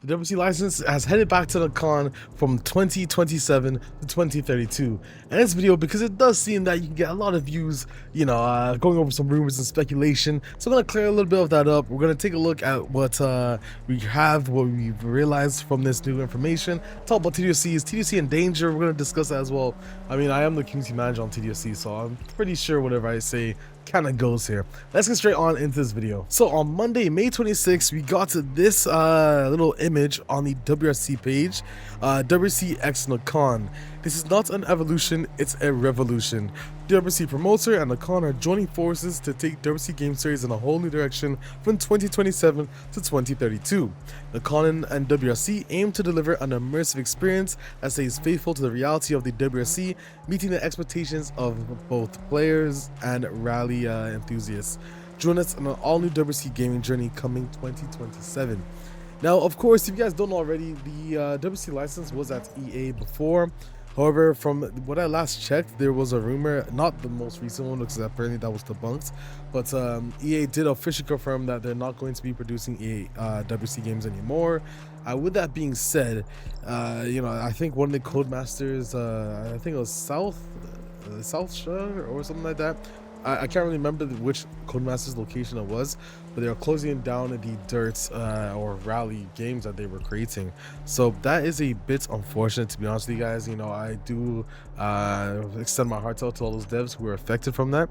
The WRC license has headed back to Nacon from 2027 to 2032. And this video, because it does seem that you can get a lot of views, going over some rumors and speculation. So I'm going to clear a little bit of that up. We're going to take a look at what what we've realized from this new information. Talk about TDUSC. Is TDUSC in danger? We're going to discuss that as well. I mean, I am the community manager on TDUSC, so I'm pretty sure whatever I say kind of goes here. Let's get straight on into this video. So on Monday, May 26th, we got to this little image on the WRC page, WRC X Nacon. This is not an evolution, it's a revolution. WRC promoter and Nacon are joining forces to take WRC game series in a whole new direction from 2027 to 2032. Nacon and WRC aim to deliver an immersive experience that stays faithful to the reality of the WRC, meeting the expectations of both players and rally enthusiasts. Join us on an all-new WRC gaming journey coming 2027. Now, of course, if you guys don't know already, the WRC license was at EA before. However, from what I last checked, there was a rumor, not the most recent one because apparently that was debunked, but EA did officially confirm that they're not going to be producing WRC games anymore. With that being said, I think one of the Codemasters, I think it was South Shore or something like that. I can't really remember which Codemasters location it was, but they were closing down the dirt or rally games that they were creating. So that is a bit unfortunate, to be honest with you guys. I do extend my heart out to all those devs who were affected from that.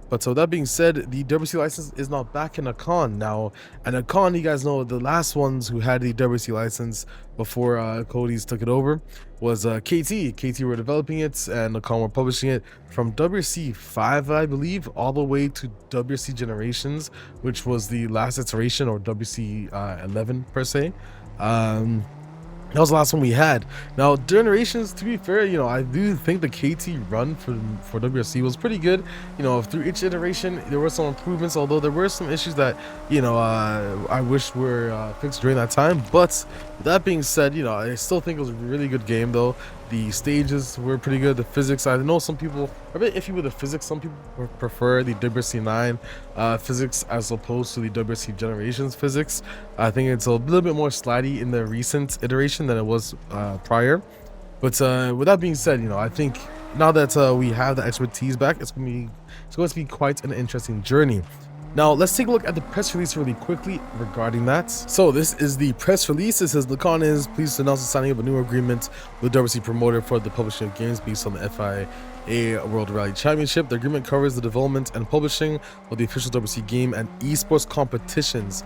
But so that being said, the WRC license is not back in Nacon now. And Nacon, you guys know, the last ones who had the WRC license before Cody's took it over was KT. KT were developing it and Nacon were publishing it from WRC 5, I believe, all the way to WRC Generations, which was the last iteration, or WRC 11 per se. That was the last one we had. Now, Generations, to be fair, I do think the KT run for WRC was pretty good. Through each iteration, there were some improvements, although there were some issues that, I wish were fixed during that time. But that being said, I still think it was a really good game, though. The stages were pretty good. The physics, I know some people are a bit iffy with the physics. Some people prefer the WRC 9 physics as opposed to the WRC Generations physics. I think it's a little bit more slidey in the recent iteration than it was prior. But with that being said, I think now that we have the expertise back, it's going to be quite an interesting journey. Now, let's take a look at the press release really quickly regarding that. So this is the press release. It says Nacon is pleased to announce the signing of a new agreement with WRC promoter for the publishing of games based on the FIA World Rally Championship. The agreement covers the development and publishing of the official WRC game and esports competitions,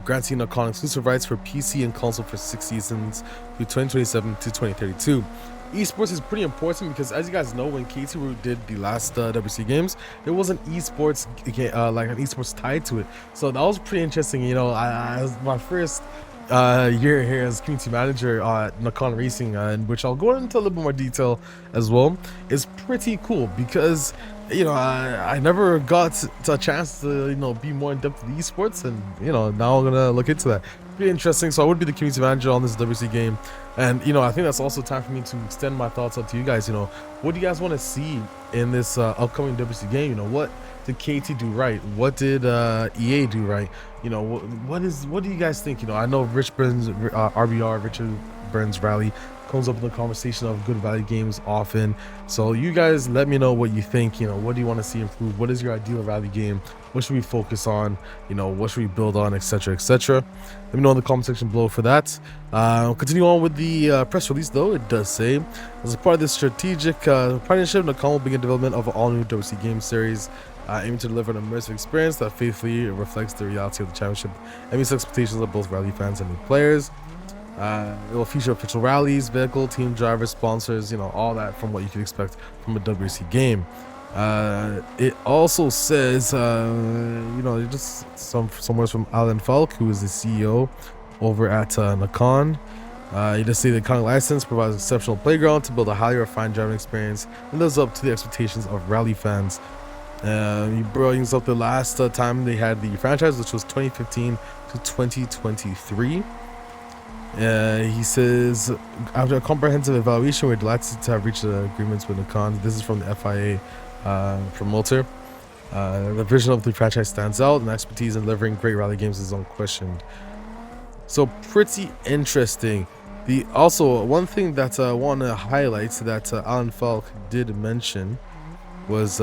granting Nacon exclusive rights for PC and console for 6 seasons through 2027 to 2032. Esports is pretty important because, as you guys know, when KT did the last WRC games, there was an esports like an esports tied to it. So that was pretty interesting. My first year here as community manager at Nacon Racing, in which I'll go into a little bit more detail as well, is pretty cool because I never got a chance to be more in depth with esports, and now I'm gonna look into that. Pretty interesting. So I would be the community manager on this WRC game, and I think that's also time for me to extend my thoughts out to you guys. What do you guys want to see in this upcoming WRC game? What did KT do right? What did EA do right? What do you guys think? I know Rich Burns, RBR, Richard Burns Rally comes up in the conversation of good value games often. So you guys let me know what you think. What do you want to see improve? What is your ideal rally game? What should we focus on? What should we build on, etc., etc. Let me know in the comment section below for that. Continue on with the press release, though. It does say, as a part of this strategic partnership, Nacon will begin development of an all-new WRC game series, aiming to deliver an immersive experience that faithfully reflects the reality of the championship and meets expectations of both rally fans and new players. It will feature official rallies, vehicle, team drivers, sponsors, all that from what you can expect from a WRC game. It also says, just some words from Alan Falk, who is the CEO over at Nacon. You just say the Nacon license provides an exceptional playground to build a highly refined driving experience and lives up to the expectations of rally fans. He brings up the last time they had the franchise, which was 2015 to 2023. He says, after a comprehensive evaluation, we're delighted to have reached agreements with Nacon. This is from the FIA promoter. The vision of the franchise stands out, and expertise in delivering great rally games is unquestioned. So pretty interesting. The also one thing that I want to highlight that Alan Falk did mention was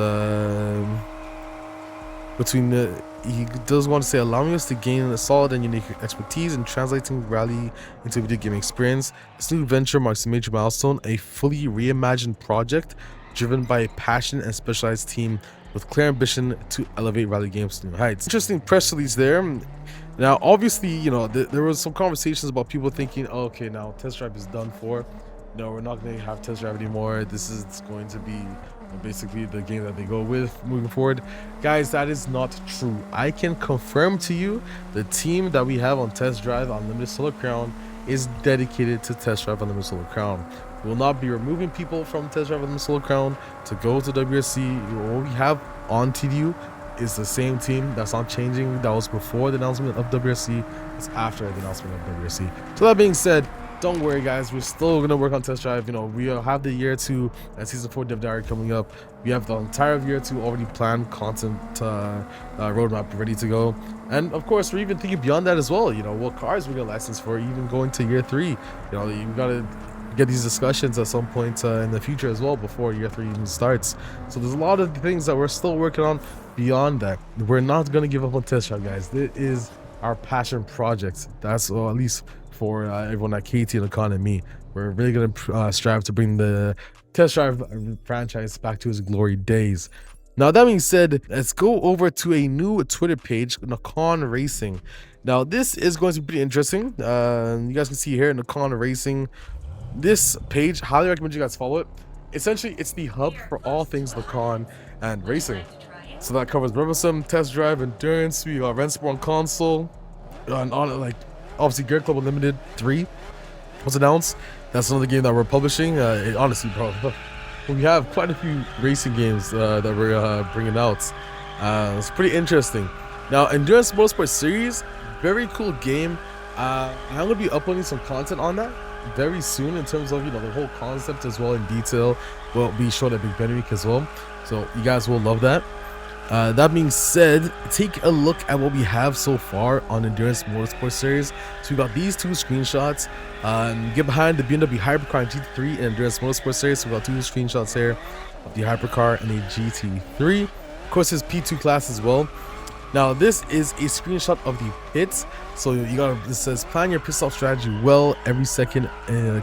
between the he does want to say allowing us to gain a solid and unique expertise in translating rally into a video gaming experience. This new venture marks a major milestone, a fully reimagined project driven by a passionate and specialized team with clear ambition to elevate rally games to new heights. Interesting press release there. Now obviously, you know, there was some conversations about people thinking, oh, okay, now test drive is done for. No, we're not going to have test drive anymore. This is going to be basically the game that they go with moving forward. Guys, that is not true. I can confirm to you the team that we have on test drive Unlimited Solar Crown is dedicated to test drive Unlimited Solar Crown. We will not be removing people from test drive Unlimited Solar Crown to go to WRC. What we have on TDU is the same team. That's not changing. That was before the announcement of WRC. It's after the announcement of WRC. So that being said, don't worry guys, we're still gonna work on test drive. You know, we have the year 2 and season 4 dev diary coming up. We have the entire year 2 already planned, content roadmap ready to go, and of course we're even thinking beyond that as well. You know, what cars we're gonna license for, even going to year 3. You know, you gotta get these discussions at some point in the future as well before year 3 even starts. So there's a lot of things that we're still working on beyond that. We're not gonna give up on test drive, guys. This is our passion project. That's at least for everyone at KT, Nacon, and me. We're really gonna strive to bring the test drive franchise back to its glory days. Now that being said, let's go over to a new Twitter page, Nacon Racing. Now this is going to be pretty interesting. You guys can see here, Nacon Racing. This page, highly recommend you guys follow it. Essentially, it's the hub for all things Nacon and racing. So that covers Sim, test drive, endurance. We got Rensport on console, and on like obviously Gear Club Unlimited 3 was announced. That's another game that we're publishing. Honestly, bro, we have quite a few racing games that we're bringing out. It's pretty interesting. Now, Endurance Motorsport Series, very cool game. I'm gonna be uploading some content on that very soon in terms of, you know, the whole concept as well in detail. Will be shown at Big Ben Week as well, so you guys will love that. That being said, take a look at what we have so far on Endurance Motorsport Series. So we got these 2 screenshots. Get behind the BMW Hypercar and GT3 and Endurance Motorsport Series. So we got 2 screenshots here of the Hypercar and the GT3. Of course, his P2 class as well. Now this is a screenshot of the pits. So you got, this says plan your pit stop strategy well. Every second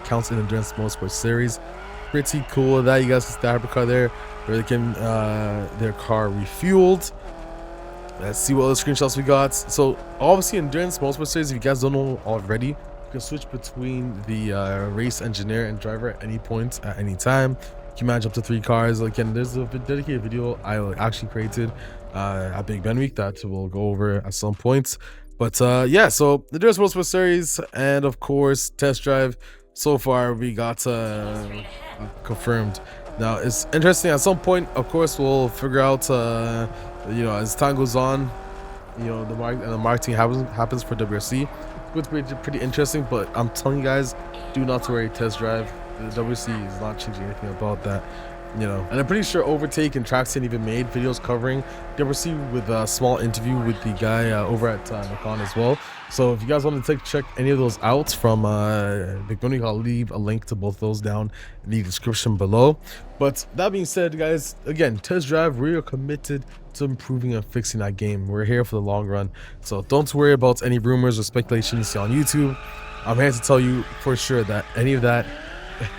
counts in Endurance Motorsport Series. Pretty cool. That you guys can see the Hypercar there, where they can their car refueled. Let's see what other screenshots we got. So obviously Endurance Motorsport Series, if you guys don't know already, you can switch between the race engineer and driver at any point at any time. You can manage up to 3 cars. Again, there's a dedicated video I actually created at Big Ben Week that we'll go over at some point. But yeah, so the Endurance Motorsport Series and of course test drive. So far we got confirmed. Now it's interesting, at some point of course we'll figure out you know, as time goes on, you know, the marketing happens for WRC. It's pretty interesting, but I'm telling you guys, do not worry, test drive. The WRC is not changing anything about that, you know. And I'm pretty sure Overtake and Traxxon even made videos covering WRC with a small interview with the guy over at Nacon as well. So if you guys want to check any of those out from Big Bunny, I'll leave a link to both those down in the description below. But that being said, guys, again, test drive, we are committed to improving and fixing that game. We're here for the long run, so don't worry about any rumors or speculation you see on YouTube. I'm here to tell you for sure that any of that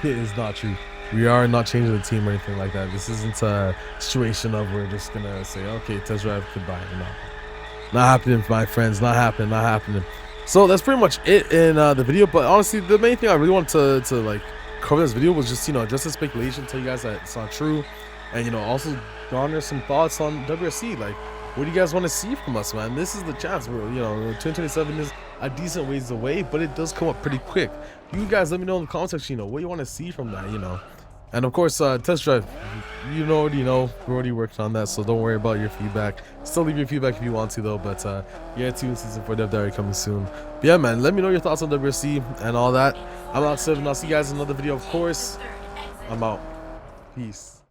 is not true. We are not changing the team or anything like that. This isn't a situation of we're just gonna say, okay, test drive, goodbye. No, not happening, my friends. Not happening. So that's pretty much it in the video. But honestly, the main thing I really wanted to like cover this video was just, you know, just a speculation, tell you guys that it's not true, and you know, also garner some thoughts on WRC. Like, what do you guys want to see from us, man? This is the chance. We're, you know, 2027 is a decent ways away, but it does come up pretty quick. You guys let me know in the comment section, you know, what you want to see from that, you know. And of course, test drive, you already know, we're already working on that, so don't worry about your feedback. Still leave your feedback if you want to though, but yeah, season 4 dev diary coming soon. But yeah, man, let me know your thoughts on WRC and all that. I'm out, and I'll see you guys in another video. Of course, I'm out. Peace.